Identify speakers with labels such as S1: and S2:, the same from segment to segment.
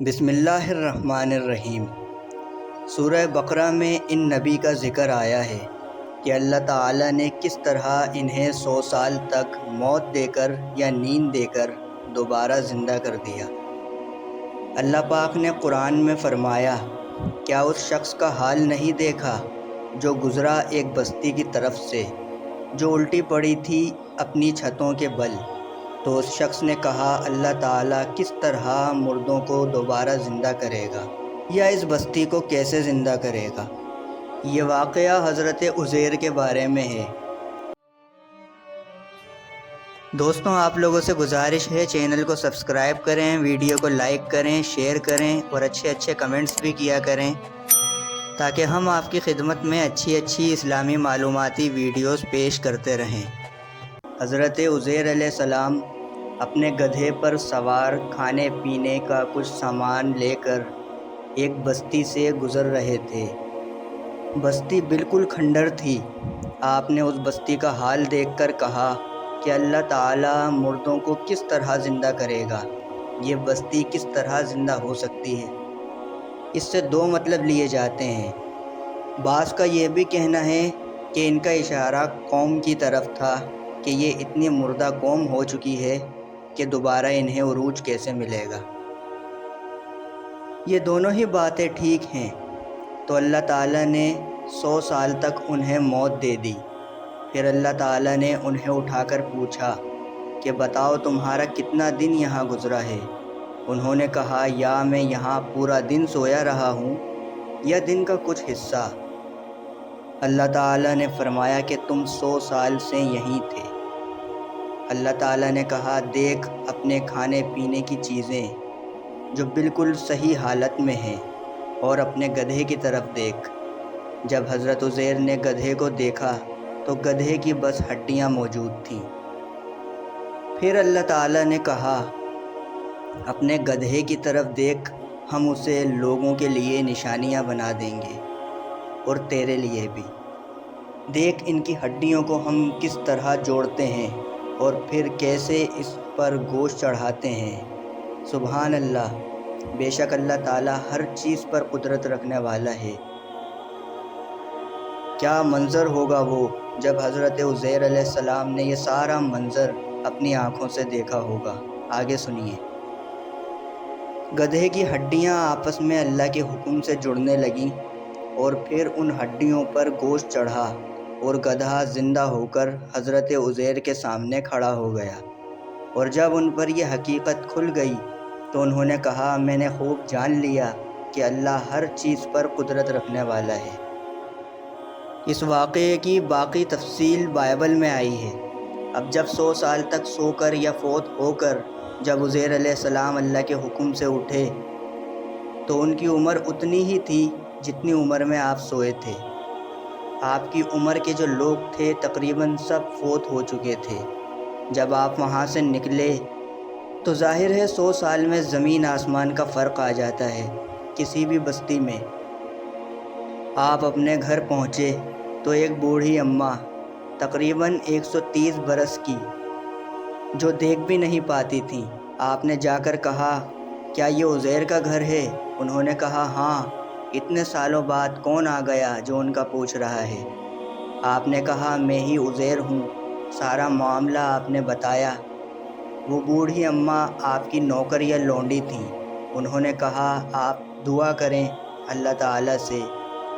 S1: بسم اللہ الرحمن الرحیم۔ سورہ بقرہ میں ان نبی کا ذکر آیا ہے کہ اللہ تعالیٰ نے کس طرح انہیں 100 سال تک موت دے کر یا نیند دے کر دوبارہ زندہ کر دیا۔ اللہ پاک نے قرآن میں فرمایا، کیا اس شخص کا حال نہیں دیکھا جو گزرا ایک بستی کی طرف سے جو الٹی پڑی تھی اپنی چھتوں کے بل؟ تو اس شخص نے کہا، اللہ تعالیٰ کس طرح مردوں کو دوبارہ زندہ کرے گا یا اس بستی کو کیسے زندہ کرے گا؟ یہ واقعہ حضرت عزیر کے بارے میں ہے۔ دوستوں، آپ لوگوں سے گزارش ہے چینل کو سبسکرائب کریں، ویڈیو کو لائک کریں، شیئر کریں اور اچھے کمنٹس بھی کیا کریں تاکہ ہم آپ کی خدمت میں اچھی اسلامی معلوماتی ویڈیوز پیش کرتے رہیں۔ حضرت عزیر علیہ السلام اپنے گدھے پر سوار کھانے پینے کا کچھ سامان لے کر ایک بستی سے گزر رہے تھے۔ بستی بالکل کھنڈر تھی۔ آپ نے اس بستی کا حال دیکھ کر کہا کہ اللہ تعالیٰ مردوں کو کس طرح زندہ کرے گا، یہ بستی کس طرح زندہ ہو سکتی ہے؟ اس سے دو مطلب لیے جاتے ہیں۔ بعض کا یہ بھی کہنا ہے کہ ان کا اشارہ قوم کی طرف تھا کہ یہ اتنی مردہ قوم ہو چکی ہے کہ دوبارہ انہیں عروج کیسے ملے گا۔ یہ دونوں ہی باتیں ٹھیک ہیں۔ تو اللہ تعالیٰ نے 100 سال تک انہیں موت دے دی۔ پھر اللہ تعالیٰ نے انہیں اٹھا کر پوچھا کہ بتاؤ تمہارا کتنا دن یہاں گزرا ہے؟ انہوں نے کہا، یا میں یہاں پورا دن سویا رہا ہوں یا دن کا کچھ حصہ۔ اللہ تعالیٰ نے فرمایا کہ تم 100 سال سے یہیں تھے۔ اللہ تعالیٰ نے کہا، دیکھ اپنے کھانے پینے کی چیزیں جو بالکل صحیح حالت میں ہیں، اور اپنے گدھے کی طرف دیکھ۔ جب حضرت عزیر نے گدھے کو دیکھا تو گدھے کی بس ہڈیاں موجود تھیں۔ پھر اللہ تعالیٰ نے کہا، اپنے گدھے کی طرف دیکھ، ہم اسے لوگوں کے لیے نشانیاں بنا دیں گے اور تیرے لیے بھی۔ دیکھ ان کی ہڈیوں کو ہم کس طرح جوڑتے ہیں اور پھر کیسے اس پر گوشت چڑھاتے ہیں۔ سبحان اللہ، بے شک اللہ تعالیٰ ہر چیز پر قدرت رکھنے والا ہے۔ کیا منظر ہوگا وہ جب حضرت عزیر علیہ السلام نے یہ سارا منظر اپنی آنکھوں سے دیکھا ہوگا۔ آگے سنیے۔ گدھے کی ہڈیاں آپس میں اللہ کے حکم سے جڑنے لگیں اور پھر ان ہڈیوں پر گوشت چڑھا اور گدھا زندہ ہو کر حضرت عزیر کے سامنے کھڑا ہو گیا۔ اور جب ان پر یہ حقیقت کھل گئی تو انہوں نے کہا، میں نے خوب جان لیا کہ اللہ ہر چیز پر قدرت رکھنے والا ہے۔ اس واقعے کی باقی تفصیل بائبل میں آئی ہے۔ اب جب 100 سال تک سو کر یا فوت ہو کر جب عزیر علیہ السلام اللہ کے حکم سے اٹھے تو ان کی عمر اتنی ہی تھی جتنی عمر میں آپ سوئے تھے۔ آپ کی عمر کے جو لوگ تھے تقریباً سب فوت ہو چکے تھے۔ جب آپ وہاں سے نکلے تو ظاہر ہے 100 سال میں زمین آسمان کا فرق آ جاتا ہے کسی بھی بستی میں۔ آپ اپنے گھر پہنچے تو ایک بوڑھی اماں تقریباً 130 برس کی جو دیکھ بھی نہیں پاتی تھیں، آپ نے جا کر کہا، کیا یہ عزیر کا گھر ہے؟ انہوں نے کہا، ہاں، اتنے سالوں بعد کون آ گیا جو ان کا پوچھ رہا ہے؟ آپ نے کہا، میں ہی عزیر ہوں۔ سارا معاملہ آپ نے بتایا۔ وہ بوڑھی اماں آپ کی نوکر یا لونڈی تھیں۔ انہوں نے کہا، آپ دعا کریں اللہ تعالیٰ سے،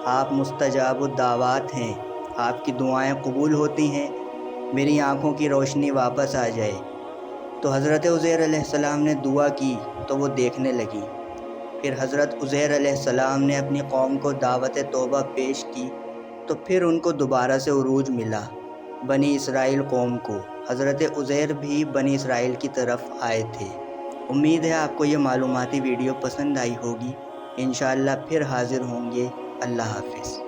S1: آپ مستجاب الدعوات ہیں، آپ کی دعائیں قبول ہوتی ہیں، میری آنکھوں کی روشنی واپس آ جائے۔ تو حضرت عزیر علیہ السلام نے دعا کی تو وہ دیکھنے لگی۔ پھر حضرت عزیر علیہ السلام نے اپنی قوم کو دعوت توبہ پیش کی تو پھر ان کو دوبارہ سے عروج ملا، بنی اسرائیل قوم کو۔ حضرت عزیر بھی بنی اسرائیل کی طرف آئے تھے۔ امید ہے آپ کو یہ معلوماتی ویڈیو پسند آئی ہوگی۔ انشاءاللہ پھر حاضر ہوں گے۔ اللہ حافظ۔